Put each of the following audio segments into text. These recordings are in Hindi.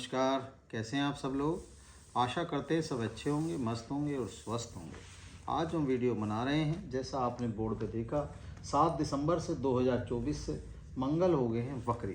नमस्कार। कैसे हैं आप सब लोग। आशा करते हैं सब अच्छे होंगे, मस्त होंगे और स्वस्थ होंगे। आज हम वीडियो बना रहे हैं, जैसा आपने बोर्ड पे देखा, 7 दिसंबर से 2024 से मंगल हो गए हैं वक्री।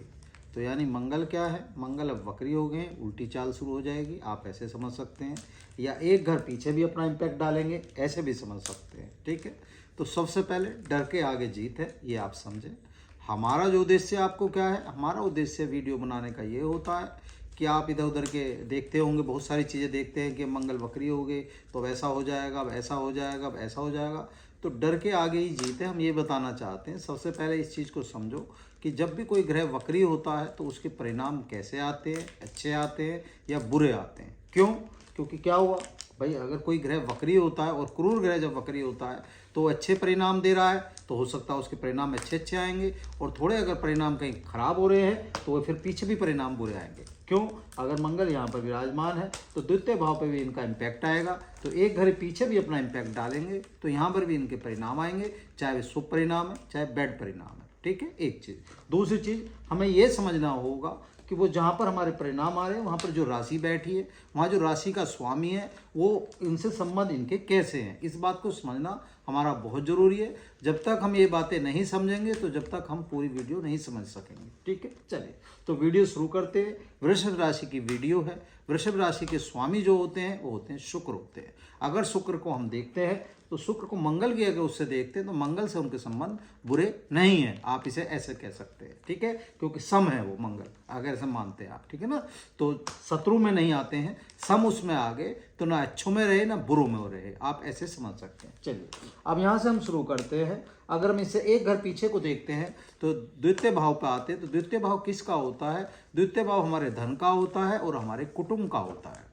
तो यानी मंगल क्या है, मंगल अब वक्री हो गए हैं, उल्टी चाल शुरू हो जाएगी। आप ऐसे समझ सकते हैं, या एक घर पीछे भी अपना इम्पैक्ट डालेंगे, ऐसे भी समझ सकते हैं। ठीक है, तो सबसे पहले डर के आगे जीत है, ये आप समझें। हमारा जो उद्देश्य आपको क्या है, हमारा उद्देश्य वीडियो बनाने का ये होता है कि आप इधर उधर के देखते होंगे, बहुत सारी चीज़ें देखते हैं कि मंगल वक्री हो गए तो अब ऐसा हो जाएगा, अब ऐसा हो जाएगा, अब ऐसा हो जाएगा। तो डर के आगे ही जीत है, हम ये बताना चाहते हैं। सबसे पहले इस चीज़ को समझो कि जब भी कोई ग्रह वक्री होता है तो उसके परिणाम कैसे आते हैं, अच्छे आते हैं या बुरे आते हैं। क्यों? क्योंकि क्या हुआ भाई, अगर कोई ग्रह वक्री होता है और क्रूर ग्रह जब वक्री होता है तो अच्छे परिणाम दे रहा है, तो हो सकता है उसके परिणाम अच्छे आएंगे, और थोड़े अगर परिणाम कहीं खराब हो रहे हैं तो वो फिर पीछे भी परिणाम बुरे आएंगे। क्यों? अगर मंगल यहाँ पर विराजमान है तो द्वितीय भाव पे भी इनका इम्पैक्ट आएगा, तो एक घर पीछे भी अपना इम्पैक्ट डालेंगे तो यहाँ पर भी इनके परिणाम आएंगे, चाहे वे शुभ परिणाम है चाहे बैड परिणाम है। ठीक है, एक चीज़। दूसरी चीज़, हमें ये समझना होगा कि वो जहाँ पर हमारे परिणाम आ रहे हैं वहाँ पर जो राशि बैठी है, वहाँ जो राशि का स्वामी है, वो इनसे संबंध इनके कैसे हैं, इस बात को समझना हमारा बहुत ज़रूरी है। जब तक हम ये बातें नहीं समझेंगे तो जब तक हम पूरी वीडियो नहीं समझ सकेंगे। ठीक है, चलिए तो वीडियो शुरू करते हैं। वृषभ राशि की वीडियो है। वृषभ राशि के स्वामी जो होते हैं वो होते हैं शुक्र होते हैं। अगर शुक्र को हम देखते हैं तो शुक्र को मंगल की अगर उससे देखते हैं तो मंगल से उनके संबंध बुरे नहीं हैं, आप इसे ऐसे कह सकते हैं। ठीक है, क्योंकि सम है वो मंगल, अगर ऐसे मानते हैं आप। ठीक है ना, तो शत्रु में नहीं आते हैं, सम उसमें आ गए तो ना अच्छों में रहे ना बुरों में रहे, आप ऐसे समझ सकते हैं। चलिए अब यहाँ से हम शुरू करते हैं। अगर हम इससे एक घर पीछे को देखते हैं तो द्वितीय भाव पर आते हैं, तो द्वितीय भाव किसका होता है? द्वितीय भाव हमारे धन का होता है और हमारे कुटुंब का होता है।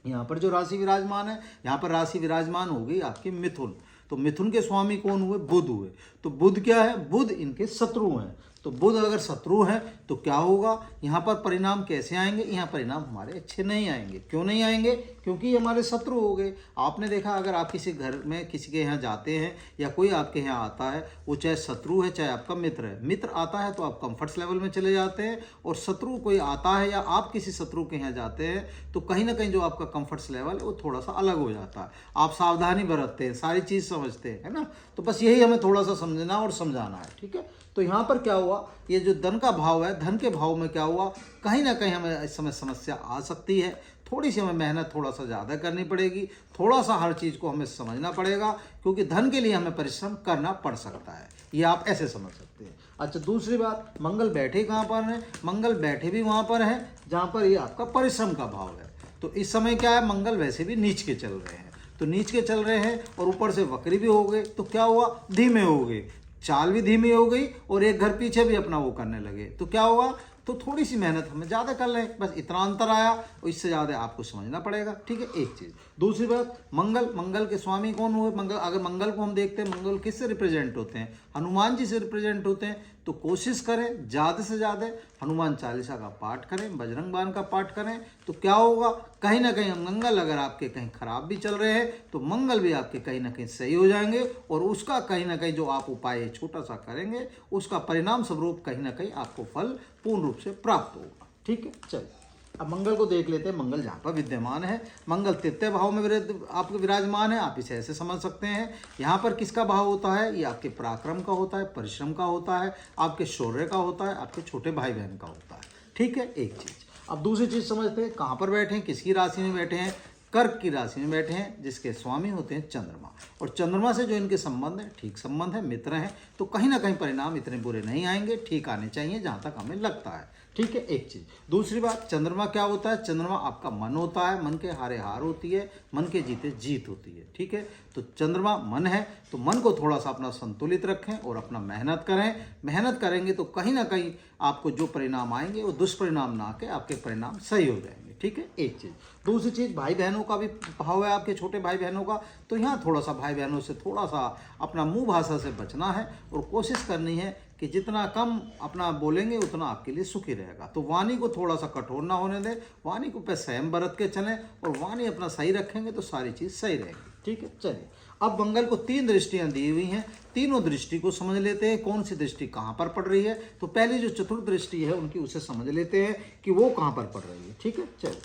यहाँ पर जो राशि विराजमान है, यहाँ पर राशि विराजमान हो गई आपकी मिथुन। तो मिथुन के स्वामी कौन हुए? बुध हुए। तो बुध क्या है? बुध इनके शत्रु हैं। तो बुध अगर शत्रु है तो क्या होगा, यहाँ पर परिणाम कैसे आएंगे? यहाँ परिणाम हमारे अच्छे नहीं आएंगे। क्यों नहीं आएंगे? क्योंकि ये हमारे शत्रु हो गए। आपने देखा, अगर आप किसी घर में किसी के यहाँ जाते हैं या कोई आपके यहाँ आता है, वो चाहे शत्रु है चाहे आपका मित्र है, मित्र आता है तो आप कंफर्ट्स लेवल में चले जाते हैं, और शत्रु कोई आता है या आप किसी शत्रु के यहाँ जाते हैं तो कहीं ना कहीं जो आपका कंफर्ट्स लेवल है वो थोड़ा सा अलग हो जाता है। आप सावधानी बरतते हैं, सारी चीज़ समझते हैं, है ना। तो बस यही हमें थोड़ा सा समझना और समझाना है। ठीक है, तो यहाँ पर क्या हुआ, ये जो धन का भाव है, धन के भाव में क्या हुआ, कहीं ना कहीं हमें इस समय समस्या आ सकती है। थोड़ी सी हमें मेहनत थोड़ा सा ज़्यादा करनी पड़ेगी, थोड़ा सा हर चीज़ को हमें समझना पड़ेगा, क्योंकि धन के लिए हमें परिश्रम करना पड़ सकता है। ये आप ऐसे समझ सकते हैं। अच्छा, दूसरी बात, मंगल बैठे कहाँ पर हैं? मंगल बैठे भी वहाँ पर है जहाँ पर ये आपका परिश्रम का भाव है। तो इस समय क्या है, मंगल वैसे भी नीच के चल रहे हैं, तो नीच के चल रहे हैं और ऊपर से वक्री भी हो गए, तो क्या हुआ, धीमे हो गए, चाल भी धीमी हो गई और एक घर पीछे भी अपना वो करने लगे। तो क्या हुआ, तो थोड़ी सी मेहनत हमें ज़्यादा कर लें, बस इतना अंतर आया, और इससे ज़्यादा आपको समझना पड़ेगा। ठीक है, एक चीज़। दूसरी बात, मंगल के स्वामी कौन हुए? मंगल। अगर मंगल को हम देखते हैं, मंगल किससे रिप्रेजेंट होते हैं? हनुमान जी से रिप्रेजेंट होते हैं। तो कोशिश करें ज़्यादा से ज़्यादा हनुमान चालीसा का पाठ करें, बजरंग बाण का पाठ करें, तो क्या होगा, कहीं ना कहीं मंगल अगर आपके कहीं खराब भी चल रहे हैं तो मंगल भी आपके कहीं ना कहीं सही हो जाएंगे, और उसका कहीं ना कहीं जो आप उपाय छोटा सा करेंगे उसका परिणाम स्वरूप कहीं ना कहीं आपको फल पूर्ण रूप से प्राप्त होगा। ठीक है, चलिए अब मंगल को देख लेते हैं। मंगल जहाँ पर विद्यमान है, मंगल तृतीय भाव में आपके विराजमान है, आप इसे ऐसे समझ सकते हैं। यहाँ पर किसका भाव होता है? ये आपके पराक्रम का होता है, परिश्रम का होता है, आपके शौर्य का होता है, आपके छोटे भाई बहन का होता है। ठीक है, एक चीज़। अब दूसरी चीज़ समझते हैं, कहाँ पर बैठे हैं, किसकी राशि में बैठे हैं? कर्क की राशि में बैठे हैं, जिसके स्वामी होते हैं चंद्रमा, और चंद्रमा से जो इनके संबंध है, ठीक संबंध है, मित्र हैं, तो कहीं ना कहीं परिणाम इतने बुरे नहीं आएंगे, ठीक आने चाहिए जहाँ तक हमें लगता है। ठीक है, एक चीज़। दूसरी बात, चंद्रमा क्या होता है? चंद्रमा आपका मन होता है, मन के हारे हार होती है, मन के जीते जीत होती है। ठीक है, तो चंद्रमा मन है, तो मन को थोड़ा सा अपना संतुलित रखें और अपना मेहनत करें। मेहनत करेंगे तो कहीं ना कहीं आपको जो परिणाम आएंगे वो दुष्परिणाम ना आके आपके परिणाम सही हो जाएंगे। ठीक है, एक चीज़। दूसरी चीज़, भाई बहनों का भी भाव है, आपके छोटे भाई बहनों का, तो यहाँ थोड़ा सा भाई बहनों से थोड़ा सा अपना मुंह भाषा से बचना है, और कोशिश करनी है कि जितना कम अपना बोलेंगे उतना आपके लिए सुखी रहेगा। तो वाणी को थोड़ा सा कठोर ना होने दें, वाणी को पे संयम बरत के चलें, और वाणी अपना सही रखेंगे तो सारी चीज़ सही रहेगी। ठीक है, चलिए अब मंगल को 3 दृष्टियां दी हुई हैं, तीनों दृष्टि को समझ लेते हैं कौन सी दृष्टि कहाँ पर पड़ रही है। तो पहली जो चतुर्थ दृष्टि है उनकी उसे समझ लेते हैं कि वो कहाँ पर पड़ रही है। ठीक है, चलो,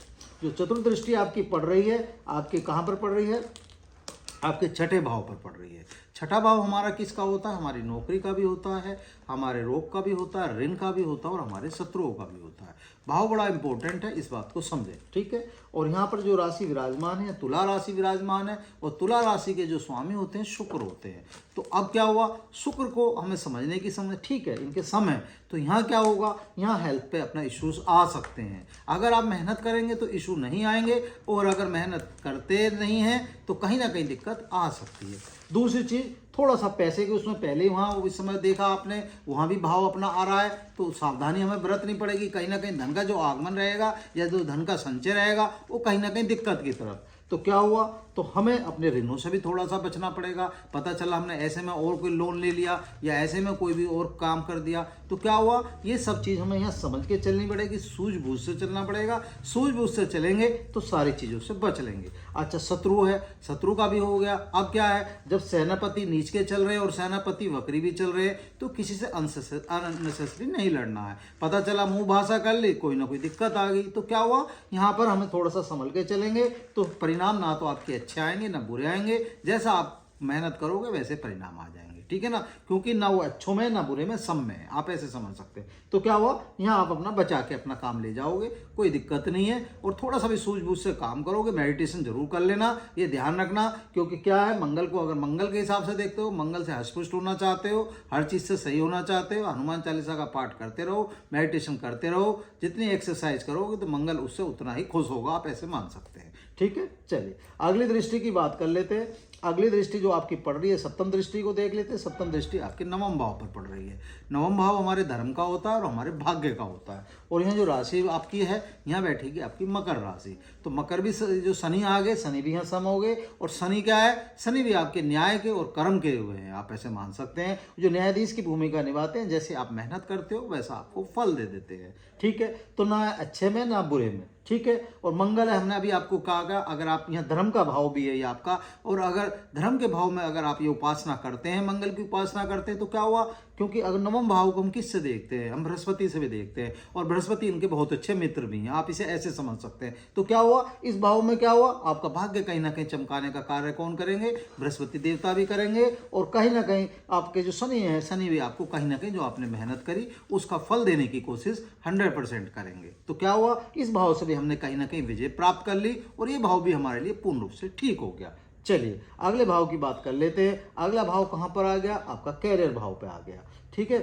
जो चतुर्थ दृष्टि आपकी पड़ रही है, आपकी कहाँ पर पड़ रही है, आपके छठे भाव पर पड़ रही है। छठा भाव हमारा किसका होता है, हमारी नौकरी का भी होता है, हमारे रोग का भी होता है, ऋण का भी होता है और हमारे शत्रुओं का भी होता है। भाव बड़ा इंपॉर्टेंट है, इस बात को समझें। ठीक है, और यहाँ पर जो राशि विराजमान है, तुला राशि विराजमान है, और तुला राशि के जो स्वामी होते हैं शुक्र होते हैं। तो अब क्या हुआ, शुक्र को हमें समझने की समझ, ठीक है, इनके समय, तो यहाँ क्या होगा, यहाँ हेल्थ पे अपना इश्यूज आ सकते हैं। अगर आप मेहनत करेंगे तो इशू नहीं आएंगे, और अगर मेहनत करते नहीं हैं तो कहीं ना कहीं दिक्कत आ सकती है। दूसरी चीज़, थोड़ा सा पैसे के उसमें पहले वहाँ इस समय देखा आपने, वहाँ भी भाव अपना आ रहा है, तो सावधानी हमें बरतनी पड़ेगी। कहीं ना कहीं धन का जो आगमन रहेगा या जो धन का संचय रहेगा वो कहीं ना कहीं दिक्कत की तरफ। तो क्या हुआ, तो हमें अपने ऋणों से भी थोड़ा सा बचना पड़ेगा। पता चला हमने ऐसे में और कोई लोन ले लिया या ऐसे में कोई भी और काम कर दिया, तो क्या हुआ, ये सब चीज़ हमें यहाँ समझ के चलनी पड़ेगी, सूझबूझ से चलना पड़ेगा। सूझबूझ से चलेंगे तो सारी चीज़ों से बच लेंगे। अच्छा, शत्रु है, शत्रु का भी हो गया। अब क्या है, जब सेनापति नीच के चल रहे हैं और सेनापति वक्री भी चल रहे हैं, तो किसी से अननेसेसरी नहीं लड़ना है। पता चला मुंह भाषा कर ली, कोई ना कोई दिक्कत आ गई, तो क्या हुआ, यहाँ पर हमें थोड़ा सा संभल के चलेंगे तो परिणाम ना तो आपके अच्छे आएंगे ना बुरे आएंगे। जैसा आप मेहनत करोगे वैसे परिणाम आ जाएंगे। ठीक है ना, क्योंकि ना वो अच्छों में ना बुरे में, सब में है, आप ऐसे समझ सकते हैं। तो क्या हुआ, यहाँ आप अपना बचा के अपना काम ले जाओगे, कोई दिक्कत नहीं है। और थोड़ा सा भी सूझबूझ से काम करोगे, मेडिटेशन जरूर कर लेना, ये ध्यान रखना। क्योंकि क्या है, मंगल को अगर मंगल के हिसाब से देखते हो, मंगल से हष्टपुष्ट होना चाहते हो, हर चीज़ से सही होना चाहते हो, हनुमान चालीसा का पाठ करते रहो, मेडिटेशन करते रहो। जितनी एक्सरसाइज करोगे तो मंगल उससे उतना ही खुश होगा, आप ऐसे मान सकते हैं। ठीक है, चलिए अगली दृष्टि की बात कर लेते हैं। अगली दृष्टि जो आपकी पड़ रही है, सप्तम दृष्टि को देख लेते हैं। सप्तम दृष्टि आपके नवम भाव पर पड़ रही है। नवम भाव हमारे धर्म का होता है और हमारे भाग्य का होता है। और यहाँ जो राशि आपकी है, यहाँ बैठेगी आपकी मकर राशि। तो मकर भी जो शनि आ गए, शनि भी यहाँ सम हो गए। और शनि क्या है, शनि भी आपके न्याय के और कर्म के हुए हैं, आप ऐसे मान सकते हैं। जो न्यायाधीश की भूमिका निभाते हैं, जैसे आप मेहनत करते हो वैसा आपको फल दे देते हैं। ठीक है, तो ना अच्छे में ना बुरे में। ठीक है, और मंगल है, हमने अभी आपको कहा, अगर आप यहाँ धर्म का भाव भी है ये आपका, और अगर धर्म के भाव में अगर आप ये उपासना करते हैं, मंगल की उपासना करते हैं, तो क्या हुआ, क्योंकि अगर नवम भाव को हम किससे देखते हैं, हम बृहस्पति से भी देखते हैं, और बृहस्पति इनके बहुत अच्छे मित्र भी हैं, आप इसे ऐसे समझ सकते हैं। तो क्या हुआ, इस भाव में क्या हुआ, आपका भाग्य कहीं ना कहीं चमकाने का कार्य कौन करेंगे, बृहस्पति देवता भी करेंगे। और कहीं ना कहीं आपके जो शनि है, शनि भी आपको कहीं ना कहीं जो आपने मेहनत करी उसका फल देने की कोशिश 100% करेंगे। तो क्या हुआ, इस भाव से भी हमने कहीं ना कहीं विजय प्राप्त कर ली, और ये भाव भी हमारे लिए पूर्ण रूप से ठीक हो गया। चलिए अगले भाव की बात कर लेते हैं। अगला भाव कहां पर आ गया, आपका कैरियर भाव पे आ गया। ठीक है,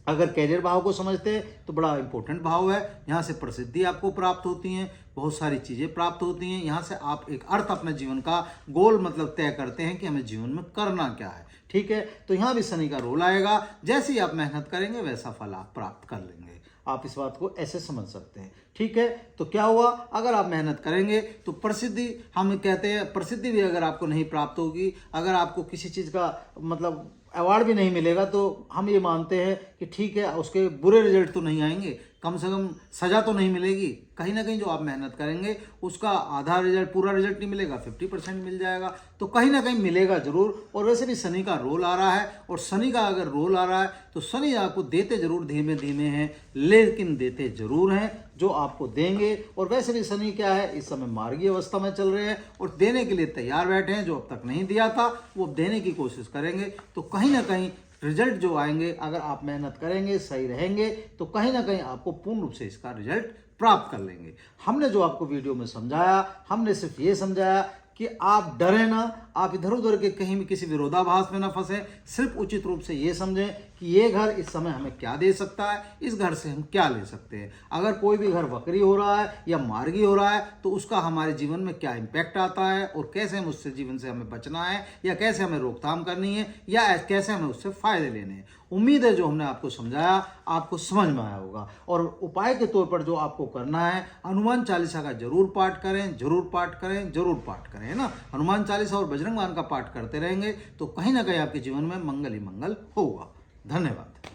अगर कैरियर भाव को समझते हैं तो बड़ा इंपॉर्टेंट भाव है। यहाँ से प्रसिद्धि आपको प्राप्त होती है, बहुत सारी चीज़ें प्राप्त होती हैं। यहाँ से आप एक अर्थ अपने जीवन का गोल मतलब तय करते हैं कि हमें जीवन में करना क्या है। ठीक है, तो यहाँ भी शनि का रोल आएगा। जैसे ही आप मेहनत करेंगे वैसा फल आप प्राप्त कर लेंगे, आप इस बात को ऐसे समझ सकते हैं। ठीक है, तो क्या हुआ, अगर आप मेहनत करेंगे तो प्रसिद्धि, हम कहते हैं प्रसिद्धि भी अगर आपको नहीं प्राप्त होगी, अगर आपको किसी चीज़ का मतलब अवार्ड भी नहीं मिलेगा, तो हम ये मानते हैं कि ठीक है, उसके बुरे रिजल्ट तो नहीं आएंगे, कम से कम सजा तो नहीं मिलेगी। कहीं ना कहीं जो आप मेहनत करेंगे उसका आधा रिजल्ट, पूरा रिजल्ट नहीं मिलेगा, 50% मिल जाएगा, तो कहीं ना कहीं मिलेगा जरूर। और वैसे भी शनि का रोल आ रहा है, और शनि का अगर रोल आ रहा है तो शनि आपको देते जरूर धीमे धीमे हैं, लेकिन देते जरूर हैं जो आपको देंगे। और वैसे भी शनि क्या है, इस समय मार्गीय अवस्था में चल रहे हैं और देने के लिए तैयार बैठे हैं। जो अब तक नहीं दिया था वो देने की कोशिश करेंगे, तो कहीं ना कहीं रिजल्ट जो आएंगे, अगर आप मेहनत करेंगे, सही रहेंगे, तो कहीं ना कहीं आपको पूर्ण रूप से इसका रिजल्ट प्राप्त कर लेंगे। हमने जो आपको वीडियो में समझाया, हमने सिर्फ ये समझाया कि आप डरे ना, आप इधर उधर के कहीं भी किसी विरोधाभास में ना फंसे। सिर्फ उचित रूप से ये समझें कि ये घर इस समय हमें क्या दे सकता है, इस घर से हम क्या ले सकते हैं। अगर कोई भी घर वक्री हो रहा है या मार्गी हो रहा है तो उसका हमारे जीवन में क्या इम्पैक्ट आता है, और कैसे हम उससे जीवन से हमें बचना है, या कैसे हमें रोकथाम करनी है, या कैसे हमें उससे फायदे लेने हैं। उम्मीद है जो हमने आपको समझाया आपको समझ में आया होगा। और उपाय के तौर पर जो आपको करना है, हनुमान चालीसा का जरूर पाठ करें, जरूर पाठ करें, जरूर पाठ करें, है ना। हनुमान चालीसा और बजरंग बाण का पाठ करते रहेंगे तो कहीं ना कहीं आपके जीवन में मंगल ही मंगल होगा। धन्यवाद।